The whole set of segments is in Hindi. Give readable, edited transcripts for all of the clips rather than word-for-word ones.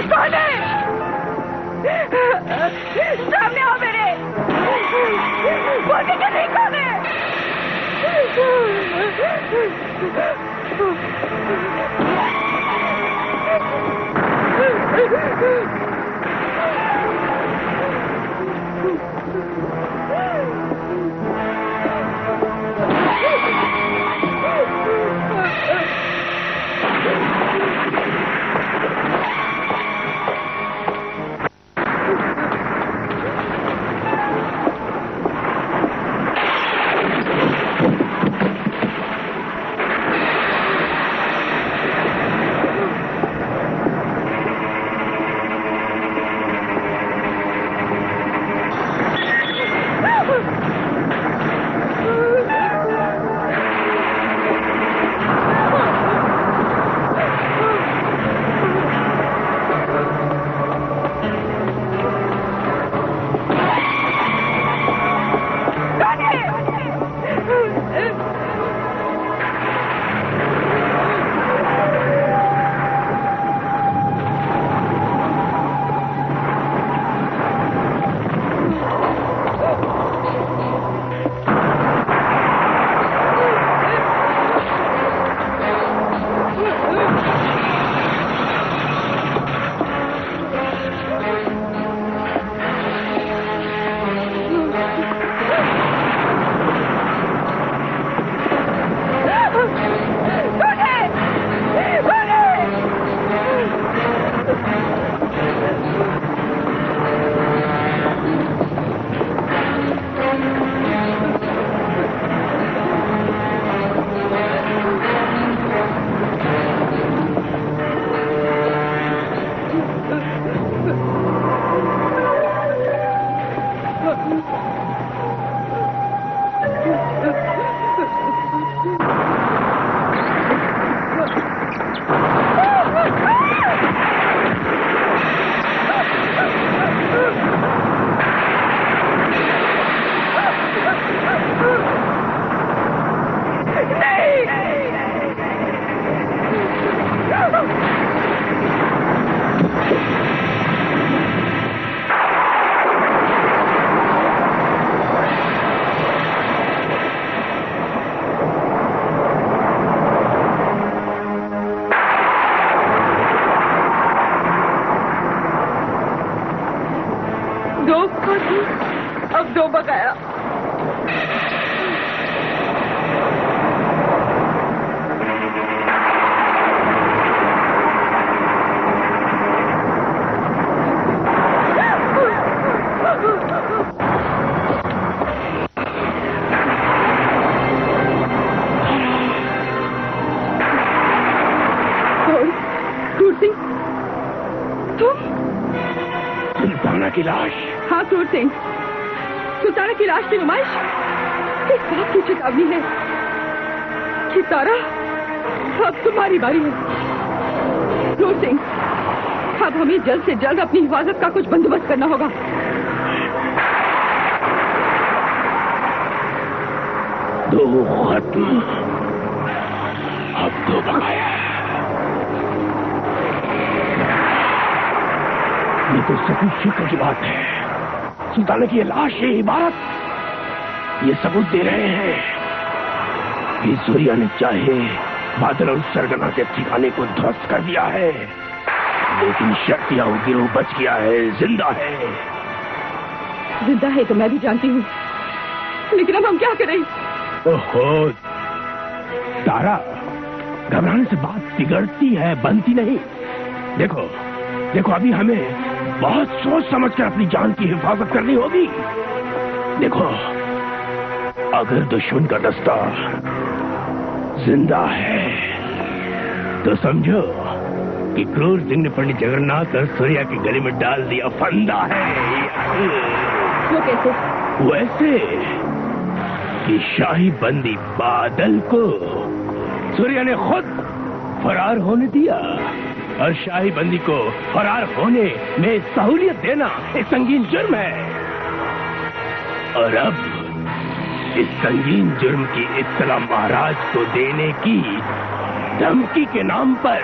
कौन है? सामने आओ मेरे। बोलने के नहीं कौन है? अब दो बकाया। सुल्ताना की लाश। हाँ क्रूर सिंह, सुल्ताना की लाश की नुमाइश इस बात की चेतावनी है कि तारा अब तुम्हारी बारी है। क्रूर सिंह, अब हमें जल्द से जल्द अपनी हिफाजत का कुछ बंदोबस्त करना होगा। दो खत्म, अब दो बकाया। ये तो सभी फिक्र की बात है। सुल्ताना की लाश, ये इबारत, ये सबूत दे रहे हैं कि सूर्या ने चाहे बादल और सरगना के ठिकाने को ध्वस्त कर दिया है, लेकिन शक्तिया गिरोह बच गया है, जिंदा है। जिंदा है तो मैं भी जानती हूँ, लेकिन अब हम क्या करें? ओहो तारा, घबराने से बात बिगड़ती है, बनती नहीं। देखो देखो, अभी हमें बहुत सोच समझ कर अपनी जान की हिफाजत करनी होगी। देखो, अगर दुश्मन का दस्ता जिंदा है तो समझो कि क्रूर सिंह ने पंडित जगन्नाथ और सूर्या की गले में डाल दिया फंदा है। वो कैसे? वैसे कि शाही बंदी बादल को सूर्या ने खुद फरार होने दिया, और शाही बंदी को फरार होने में सहूलियत देना एक संगीन जुर्म है। और अब इस संगीन जुर्म की इत्तला महाराज को देने की धमकी के नाम पर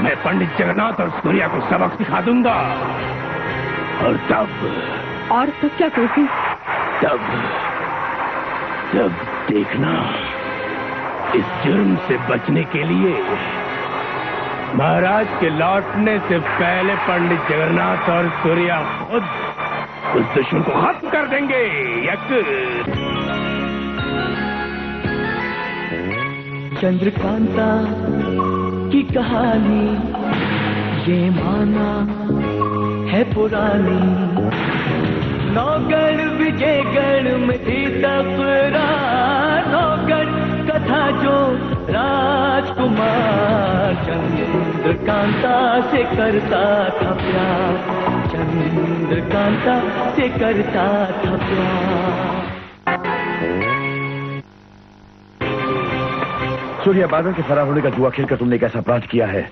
मैं पंडित जगन्नाथ और सूर्या को सबक सिखा दूंगा। और तब क्या करोगे? तब देखना, इस जुर्म से बचने के लिए महाराज के लौटने से पहले पंडित जगन्नाथ और सूर्या खुद उस दुश्मन को खत्म कर देंगे। चंद्रकांता की कहानी ये माना है पुरानी, नौगढ़ विजयगढ़ में थी तकरार, नौगढ़ कथा जो राजकुमार चंद्रकांता से करता था प्यार, चंद्रकांता से करता था प्यार। सूर्या, बादल के फरार होने का जुआ खेलकर तुमने एक ऐसा अपराध किया है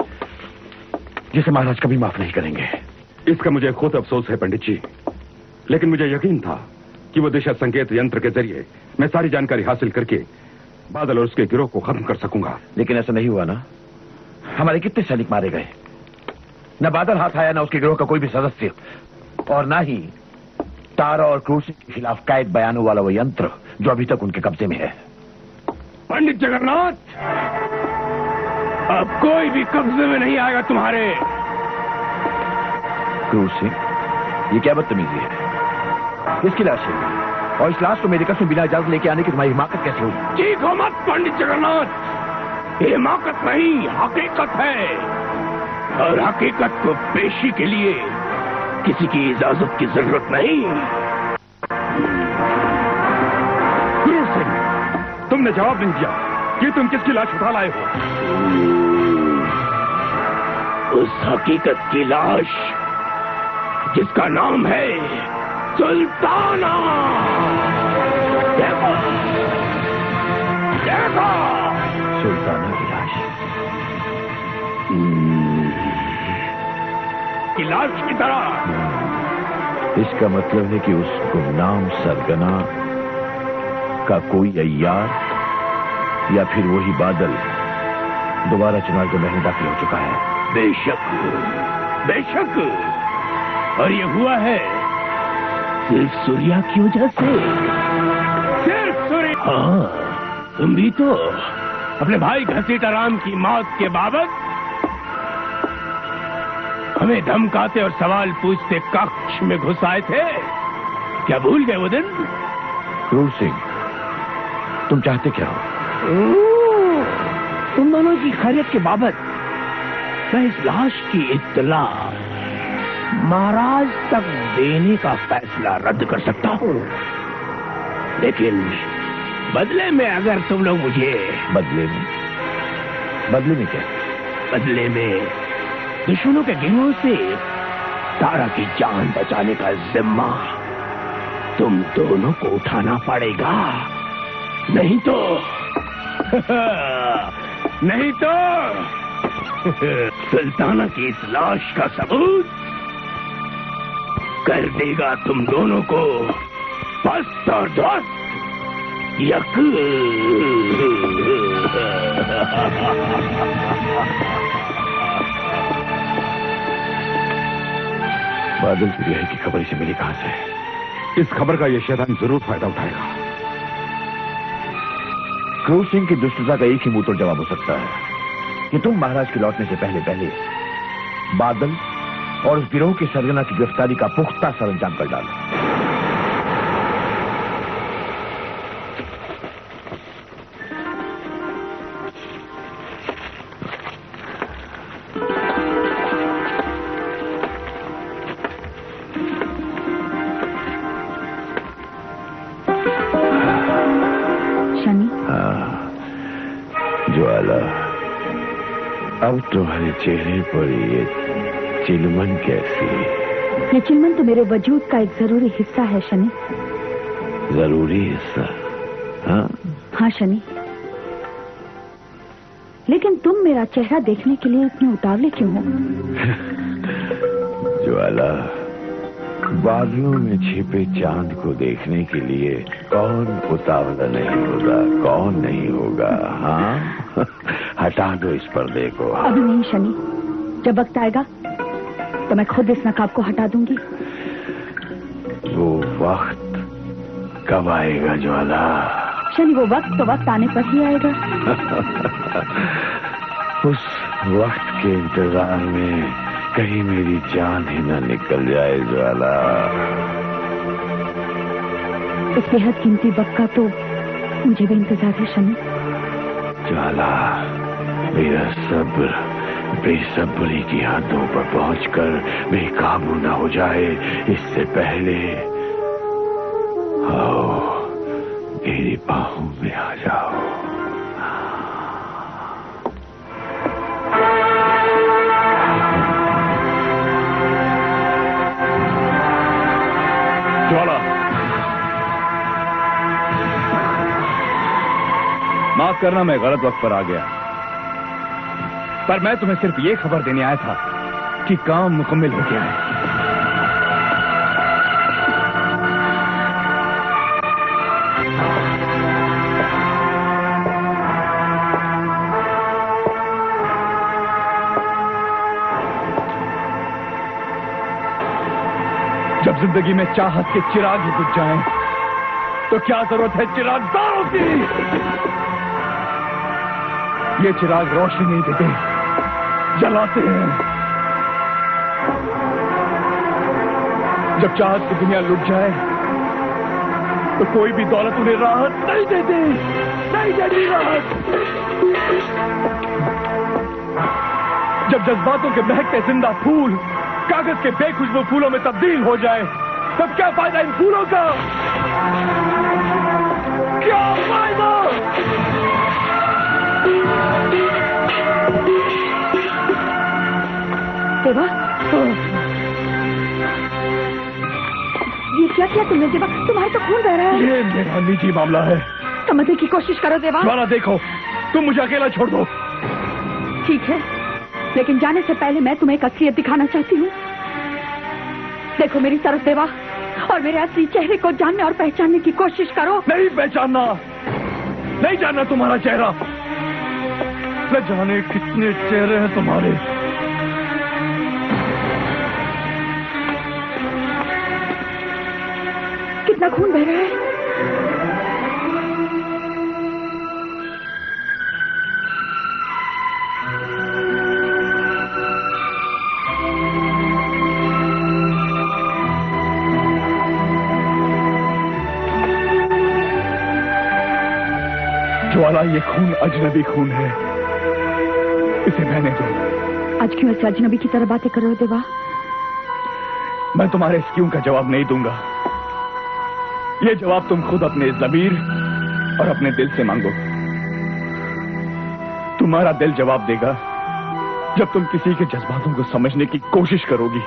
जिसे महाराज कभी माफ नहीं करेंगे। इसका मुझे खुद अफसोस है पंडित जी, लेकिन मुझे यकीन था कि वो दिशा संकेत यंत्र के जरिए मैं सारी जानकारी हासिल करके बादल और उसके गिरोह को खत्म कर सकूंगा। लेकिन ऐसा नहीं हुआ ना। हमारे कितने सैनिक मारे गए, न बादल हाथ आया, न उसके गिरोह का कोई भी सदस्य, और न ही तारा और क्रूसिंग के खिलाफ कैद बयानों वाला वो यंत्र जो अभी तक उनके कब्जे में है। पंडित जगन्नाथ, अब कोई भी कब्जे में नहीं आएगा तुम्हारे। क्रूसिंग, ये क्या बदतमीजी है? इसकी लाश है, और इस लाश को मेरे कसम बिना इजाजत लेके आने की तुम्हारी हिमाकत कैसे हुई? चीखो मत पंडित जगन्नाथ, ये हिमाकत नहीं, हकीकत है। और हकीकत को पेशी के लिए किसी की इजाजत की जरूरत नहीं। गुरु सिंह, तुमने जवाब नहीं दिया कि तुम किसकी लाश उठा लाए हो? उस हकीकत की लाश जिसका नाम है सुल्ताना। देखो, देखो, सुल्ताना की लाश। की लाश की तरह। इसका मतलब है कि उस गुमनाम सरगना का कोई अय्यार या फिर वही बादल दोबारा चुनाव के महल दाखिल हो चुका है। बेशक, बेशक, और ये हुआ है सिर्फ सूर्या की वजह से। सिर्फ सूर्या। हाँ, तुम भी तो अपने भाई घसीटाराम की मौत के बाबत हमें धमकाते और सवाल पूछते कक्ष में घुस आए थे। क्या भूल गए वो दिन? क्रूर सिंह, तुम चाहते क्या हो? तुम दोनों की खैरियत के बाबत मैं इस लाश की इत्तला महाराज तक देने का फैसला रद्द कर सकता हूँ, लेकिन बदले में अगर तुम लोग मुझे बदले में क्या? बदले में दुश्मनों के गिरोह से तारा की जान बचाने का जिम्मा तुम दोनों को उठाना पड़ेगा। नहीं तो नहीं तो सुल्ताना की इस लाश का सबूत कर देगा तुम दोनों को पस्त और ध्वस्त। बादल की रिहाई की खबर इसे मिली कहां से? इस खबर का यह शैतान जरूर फायदा उठाएगा। क्रूर सिंह की दुष्टता का एक ही मुंह तोड़ जवाब हो सकता है कि तुम महाराज के लौटने से पहले बादल और उस गिरोह की सरगना की गिरफ्तारी का पुख्ता सरंजाम कर डालो। अब तुम्हारे चेहरे पर ये चिलमन कैसी? ये चिलमन तो मेरे वजूद का एक जरूरी हिस्सा है शनि। जरूरी हिस्सा? हाँ शनि, लेकिन तुम मेरा चेहरा देखने के लिए इतने उतावले क्यों हो? ज्वाला, बादलों में छिपे चांद को देखने के लिए कौन उतावला नहीं होगा, कौन नहीं होगा? हाँ हटा दो इस पर्दे को। अभी नहीं शनि, जब वक्त आएगा तो मैं खुद इस नकाब को हटा दूंगी। वो वक्त कब आएगा ज्वाला? शनि, वो वक्त तो वक्त आने पर ही आएगा। उस वक्त के इंतजार में कहीं मेरी जान ही न निकल जाए ज्वाला। इस बेहद कीमती वक्त का तो मुझे भी इंतजार है शनि। ज्वाला, मेरा सब्र बेसब्री की हदों पर पहुंचकर बेकाबू न हो जाए, इससे पहले आओ मेरी बाहों में आ जाओ। ज्वाला, माफ करना मैं गलत वक्त पर आ गया, पर मैं तुम्हें सिर्फ ये खबर देने आया था कि काम मुकम्मल हो गया है। जब जिंदगी में चाहत के चिराग ही बुझ जाएं, तो क्या जरूरत है चिरागदारों की? ये चिराग रोशनी नहीं देते, जलाते हैं। जब चाहत की दुनिया लुट जाए तो कोई भी दौलत उन्हें राहत नहीं देती, नहीं देती राहत। जब जज्बातों के महकते जिंदा फूल कागज के बेखुशबू फूलों में तब्दील हो जाए, तब क्या फायदा इन फूलों का? क्या फायदा? देवा, ये क्या किया तुमने देवा? तुम्हारा तो खून बह रहा है। ये मेरा निजी मामला है। समझने की कोशिश करो देवा। ज्वाला, देखो, तुम मुझे अकेला छोड़ दो। ठीक है, लेकिन जाने से पहले मैं तुम्हें एक असलियत दिखाना चाहती हूँ। देखो मेरी तरफ देवा, और मेरे असली चेहरे को जानने और पहचानने की कोशिश करो। नहीं पहचानना, नहीं जानना तुम्हारा चेहरा। न जाने कितने चेहरे हैं तुम्हारे। कितना खून बह रहा है। ज्वाला, ये खून अजनबी खून है, इसे बहने दो। आज क्यों ऐसे अजनबी की तरह बातें कर रहे हो देवा? मैं तुम्हारे इस क्यों का जवाब नहीं दूंगा। ये जवाब तुम खुद अपने ज़मीर और अपने दिल से मांगो। तुम्हारा दिल जवाब देगा जब तुम किसी के जज्बातों को समझने की कोशिश करोगी।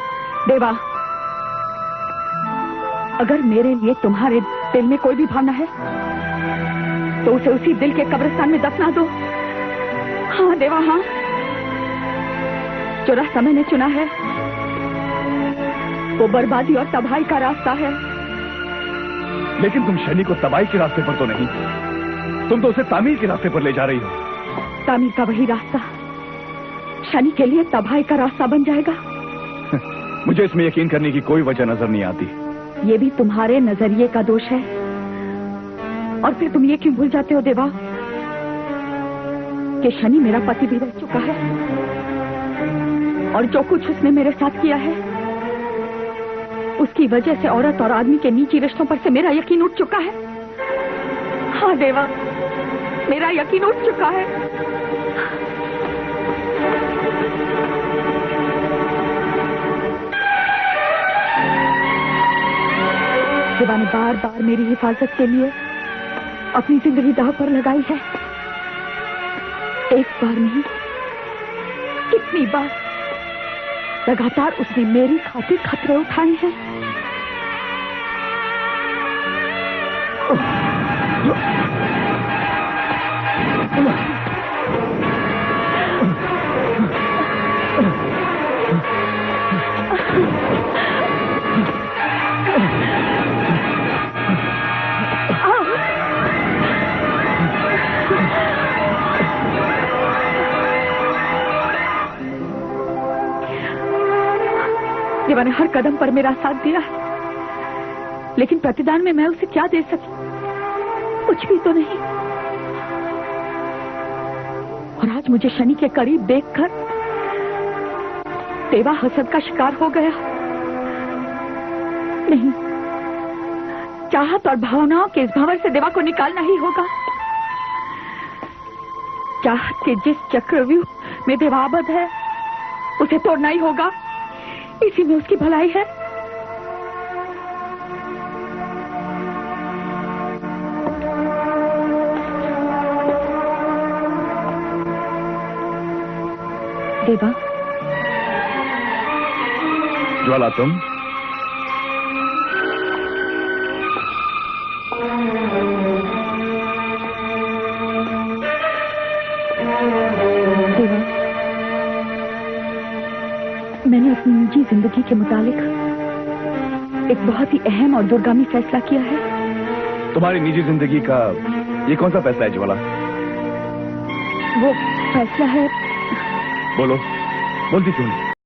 देवा, अगर मेरे लिए तुम्हारे दिल में कोई भी भावना है तो उसे उसी दिल के कब्रिस्तान में दफना दो। हाँ देवा, हाँ। जो रास्ता मैंने चुना है वो बर्बादी और तबाही का रास्ता है। लेकिन तुम शनि को तबाही के रास्ते पर तो नहीं, तुम तो उसे तामीर के रास्ते पर ले जा रही हो। तामीर का वही रास्ता शनि के लिए तबाही का रास्ता बन जाएगा। मुझे इसमें यकीन करने की कोई वजह नजर नहीं आती। ये भी तुम्हारे नजरिए का दोष है। और फिर तुम ये क्यों भूल जाते हो देवा कि शनि मेरा पति भी रह चुका है, और जो कुछ उसने मेरे साथ किया है उसकी वजह से औरत और आदमी के निजी रिश्तों पर से मेरा यकीन उठ चुका है। हाँ देवा, मेरा यकीन उठ चुका है। देवा ने बार बार मेरी हिफाजत के लिए अपनी जिंदगी दांव पर लगाई है। एक बार नहीं, कितनी बार लगातार उसने मेरी खातिर खतरे उठाए हैं। देवा ने हर कदम पर मेरा साथ दिया है, लेकिन प्रतिदान में मैं उसे क्या दे सकी? कुछ भी तो नहीं। और आज मुझे शनि के करीब देखकर देवा हसद का शिकार हो गया। नहीं, चाहत और भावनाओं के इस भंवर से देवा को निकालना ही होगा। चाहत के जिस चक्रव्यूह में देवा आबद्ध है, उसे तोड़ना ही होगा। इसी में उसकी भलाई है। देवा। ज्वाला, तुम? देवा, मैंने अपनी निजी जिंदगी के मुतालिक एक बहुत ही अहम और दूरगामी फैसला किया है। तुम्हारी निजी जिंदगी का ये कौन सा फैसला है ज्वाला? वो फैसला है। बोलो, बोलती क्यों नहीं?